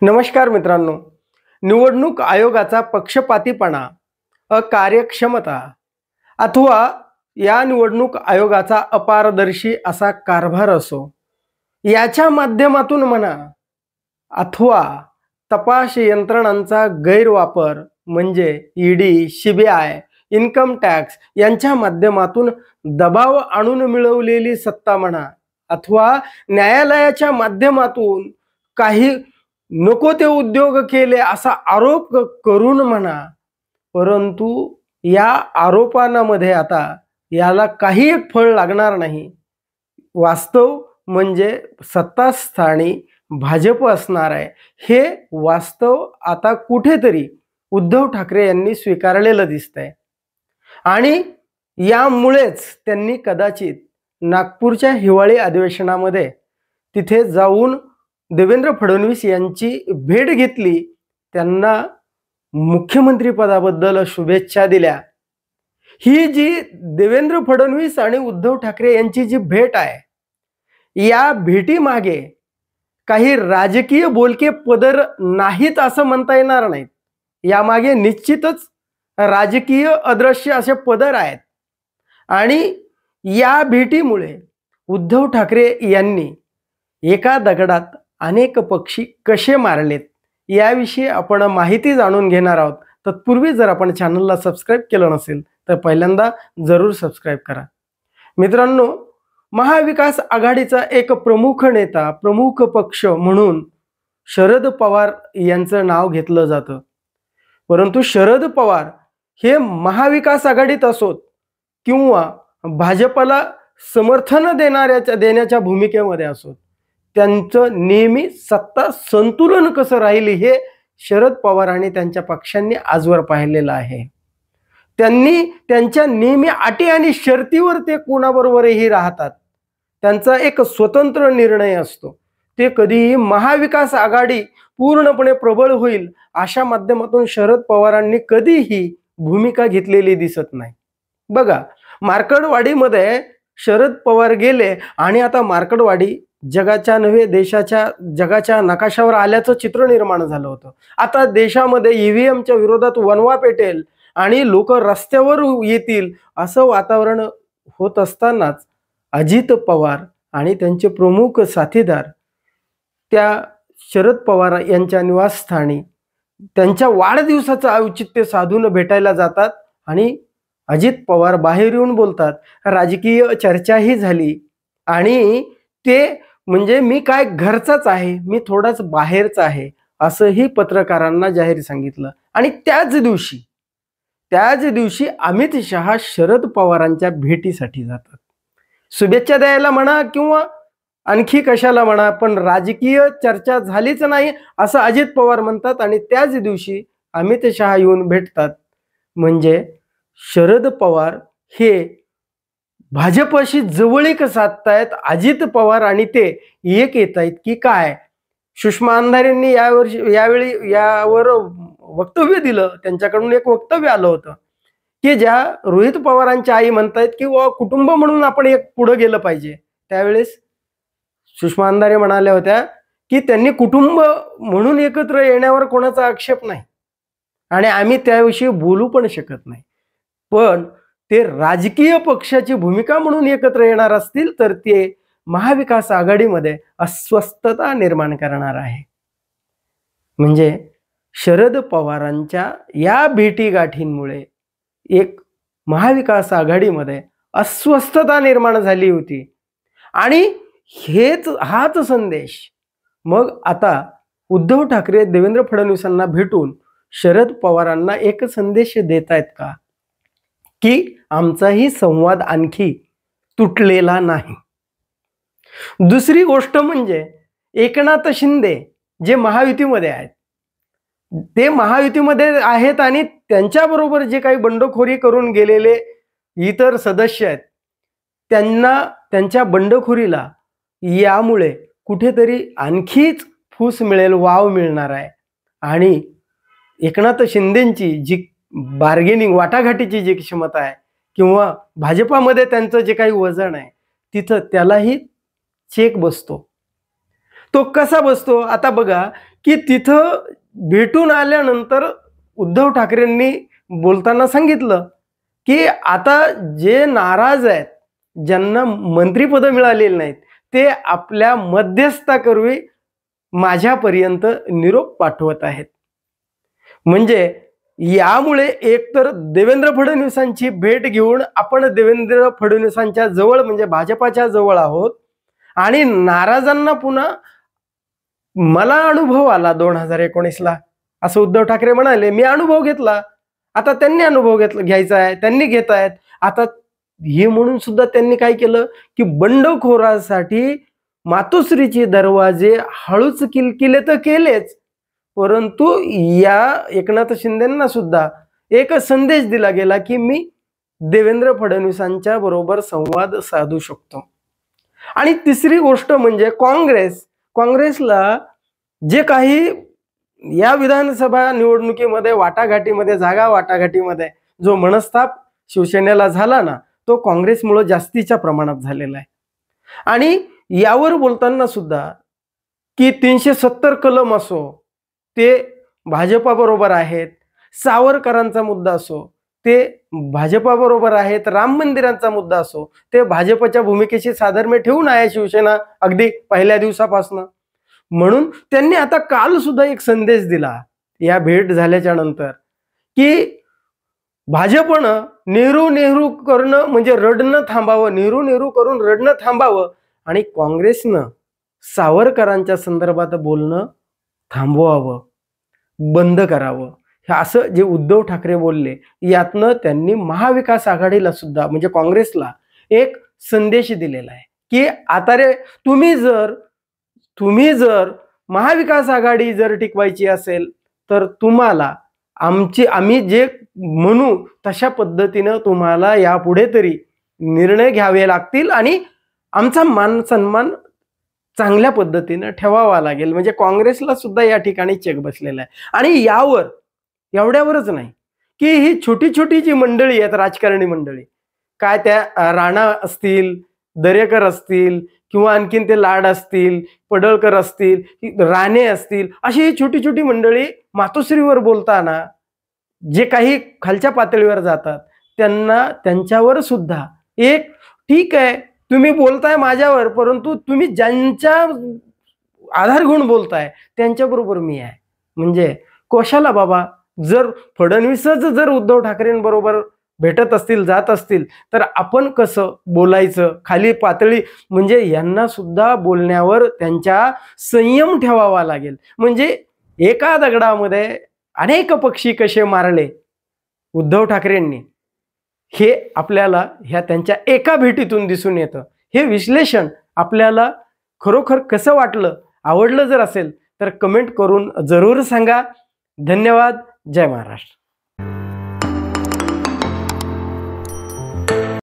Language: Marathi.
नमस्कार मित्रांनो. निवडणूक आयोगाचा पक्षपातीपणा, अकार्यक्षमता अथवा या निवडणूक आयोगाचा अपारदर्शी असा कारभार असो, याच्या माध्यमातून म्हणा अथवा तपास यंत्रणांचा गैरवापर म्हणजे ईडी, सीबीआय, इन्कम टॅक्स यांच्या माध्यमातून दबाव आणून मिळवलेली सत्ता म्हणा अथवा न्यायालयाच्या माध्यमातून काही नको ते उद्योग केले असा आरोप करून म्हणा, परंतु या आरोपांमध्ये आता याला काही एक फळ लागणार नाही. वास्तव म्हणजे सत्तास्थानी भाजप असणार आहे, हे वास्तव आता कुठेतरी उद्धव ठाकरे यांनी स्वीकारलेलं दिसतंय. आणि यामुळेच त्यांनी कदाचित नागपूरच्या हिवाळी अधिवेशनामध्ये तिथे जाऊन देवेंद्र फडणवीस यांची भेट घेतली, त्यांना मुख्यमंत्री पदाबद्दल शुभेच्छा दिल्या. ही जी देवेंद्र फडणवीस आणि उद्धव ठाकरे यांची जी भेट आहे, या भेटीमागे काही राजकीय बोलके पदर नाहीत असं म्हणता येणार नाहीत. यामागे निश्चितच राजकीय अदृश्य असे पदर आहेत. आणि या भेटीमुळे उद्धव ठाकरे यांनी एका दगडात अनेक पक्षी कसे मारलेत याविषयी आपण माहिती जाणून घेणार आहोत. तत्पूर्वी जर आपण चॅनलला सबस्क्राईब केलं नसेल तर पहिल्यांदा जरूर सबस्क्राईब करा. मित्रांनो, महाविकास आघाडीचा एक प्रमुख नेता, प्रमुख पक्ष म्हणून शरद पवार यांचं नाव घेतलं जातं. परंतु शरद पवार हे महाविकास आघाडीत असोत किंवा भाजपला समर्थन देण्याच्या भूमिकेमध्ये असोत, त्यांचं नेहमी सत्ता संतुलन कसं राहील हे शरद पवार आणि त्यांच्या पक्षांनी आजवर पाहिलेलं आहे. त्यांनी त्यांच्या नेहमी अटी आणि शर्तीवर ते कोणाबरोबरही राहतात. त्यांचा एक स्वतंत्र निर्णय असतो. ते कधीही महाविकास आघाडी पूर्णपणे प्रबळ होईल अशा माध्यमातून शरद पवारांनी कधीही भूमिका घेतलेली दिसत नाही. बघा, मार्कडवाडीमध्ये शरद पवार गेले आणि आता मार्कडवाडी जगाच्या नव्हे जगाच्या नकाशावर आल्याचं चित्र निर्माण झालं होतं. आता देशामध्ये ईव्हीएमच्या विरोधात वणवा पेटेल आणि लोक रस्त्यावर येतील असं वातावरण होत असतानाच अजित पवार आणि त्यांचे प्रमुख साथीदार त्या शरद पवार यांच्या निवासस्थानी त्यांच्या वाढदिवसाचं औचित्य साधून भेटायला जातात. आणि अजित पवार बाहेर येऊन बोलतात, राजकीय चर्चाही झाली आणि ते म्हणजे मी काय घरचाच आहे, मी थोडाच बाहेरचा आहे असंही पत्रकारांना जाहीर सांगितलं. आणि त्याच दिवशी अमित शहा शरद पवारांच्या भेटीसाठी जातात. शुभेच्छा द्यायला म्हणा किंवा आणखी कशाला म्हणा, पण राजकीय चर्चा झालीच नाही असं अजित पवार म्हणतात. आणि त्याच दिवशी अमित शहा येऊन भेटतात. म्हणजे शरद पवार हे भाजपशी जवळीक साधतायत. अजित पवार आणि ते एक येत आहेत की काय? सुषमा अंधारेंनी यावर वक्तव्य दिलं. त्यांच्याकडून एक वक्तव्य आलं होतं की ज्या रोहित पवारांच्या आई म्हणतायत की कुटुंब म्हणून आपण एक पुढे गेलं पाहिजे, त्यावेळेस सुषमा अंधारे म्हणाल्या होत्या की त्यांनी कुटुंब म्हणून एकत्र येण्यावर कोणाचा आक्षेप नाही आणि आम्ही त्याविषयी बोलू पण शकत नाही. पण ते राजकीय पक्षाची भूमिका म्हणून एकत्र येणार असतील तर ते महाविकास आघाडीमध्ये अस्वस्थता निर्माण करणार आहे. म्हणजे शरद पवारांच्या या भेटीगाठींमुळे एक महाविकास आघाडीमध्ये अस्वस्थता निर्माण झाली होती. आणि हाच संदेश मग आता उद्धव ठाकरे देवेंद्र फडणवीसांना भेटून शरद पवारांना एक संदेश देत आहेत का की आमचाही संवाद आणखी तुटलेला नाही. दुसरी गोष्ट म्हणजे एकनाथ शिंदे जे महायुतीमध्ये आहेत, ते महायुतीमध्ये आहेत आणि त्यांच्याबरोबर जे काही बंडखोरी करून गेलेले इतर सदस्य आहेत, त्यांना त्यांच्या बंडखोरीला यामुळे कुठेतरी आणखीच फूस मिळेल, वाव मिळणार आहे. आणि एकनाथ शिंदेंची जी बार्गेनिंग वाटाघाटीची जी क्षमता आहे किंवा भाजपामध्ये त्यांचं जे काही वजन आहे, तिथं त्यालाही चेक बसतो. तो कसा बसतो? आता बघा की तिथं भेटून आल्यानंतर उद्धव ठाकरेंनी बोलताना सांगितलं की आता जे नाराज आहेत, ज्यांना मंत्रिपद मिळालेली नाहीत, ते आपल्या मध्यस्थाकरवी माझ्यापर्यंत निरोप पाठवत आहेत. म्हणजे यामुळे एकतर देवेंद्र फडणवीसांची भेट घेऊन आपण देवेंद्र फडणवीसांच्या जवळ म्हणजे भाजपाच्या जवळ आहोत, आणि नाराजांना पुन्हा मला अनुभव आला 2019ला असं उद्धव ठाकरे म्हणाले. मी अनुभव घेतला, आता त्यांनी अनुभव घ्यायचा आहे, त्यांनी घेत आहेत. आता हे म्हणून सुद्धा त्यांनी काय केलं की बंडखोरासाठी मातोश्रीचे दरवाजे हळूच किलकिले तर केलेच, परंतु या एकनाथ शिंदेंना सुद्धा एक संदेश दिला गेला की मी देवेंद्र फडणवीसांच्या बरोबर संवाद साधू शकतो. आणि तिसरी गोष्ट म्हणजे काँग्रेसला जे काही या विधानसभा निवडणुकीमध्ये वाटाघाटीमध्ये जागा वाटाघाटीमध्ये जो मनस्ताप शिवसेनेला झाला ना, तो काँग्रेसमुळे जास्तीच्या प्रमाणात झालेला आहे. आणि यावर बोलताना सुद्धा की 370 कलम असो ते भाजपाबरोबर आहेत, सावरकरांचा मुद्दा असो ते भाजपाबरोबर आहेत, राम मंदिरांचा मुद्दा असो ते भाजपच्या भूमिकेशी साधर्म्य ठेवून आहे शिवसेना अगदी पहिल्या दिवसापासून. म्हणून त्यांनी आता काल सुद्धा एक संदेश दिला या भेट झाल्याच्या नंतर की भाजपनं नेहरू करणं म्हणजे रडणं थांबावं, नेहरू करून रडणं थांबावं, आणि काँग्रेसनं सावरकरांच्या संदर्भात बोलणं थांबवावं, बंद करावं. हे असं जे उद्धव ठाकरे बोलले, यातनं त्यांनी महाविकास आघाडीला सुद्धा म्हणजे काँग्रेसला एक संदेश दिलेला आहे की आता रे तुम्ही जर महाविकास आघाडी जर टिकवायची असेल तर तुम्हाला आम्ही जे म्हणू तशा पद्धतीनं तुम्हाला यापुढे तरी निर्णय घ्यावे लागतील आणि आमचा मान सन्मान चांगल्या पद्धतीनं ठेवावा लागेल. म्हणजे काँग्रेसला सुद्धा या ठिकाणी चेक बसलेला आहे. आणि एवढ्यावरच नाही की ही छोटी छोटी जी मंडळी आहेत, राजकारणी मंडळी, काय त्या राणा असतील, दरेकर असतील किंवा आणखीन ते लाड असतील, पडळकर असतील, राणे असतील, अशी ही छोटी छोटी मंडळी मातोश्रीवर बोलताना जे काही खालच्या पातळीवर जातात त्यांच्यावर सुद्धा एक ठीक आहे तुम्ही बोलताय माझ्यावर, परंतु तुम्ही ज्यांच्या आधार घेऊन बोलताय त्यांच्याबरोबर मी आहे. म्हणजे कशाला बाबा, जर फडणवीसच जर उद्धव ठाकरेंबरोबर भेटत असतील, जात असतील, तर आपण कसं बोलायचं खाली पातळी, म्हणजे यांना सुद्धा बोलण्यावर त्यांच्या संयम ठेवावा लागेल. म्हणजे एका दगडामध्ये अनेक पक्षी कसे मारले उद्धव ठाकरेंनी, हे आपल्याला ह्या त्यांच्या एका भेटीतून दिसून येतं. हे विश्लेषण आपल्याला खरोखर कसं वाटलं, आवडलं जर असेल तर कमेंट करून जरूर सांगा. धन्यवाद. जय महाराष्ट्र.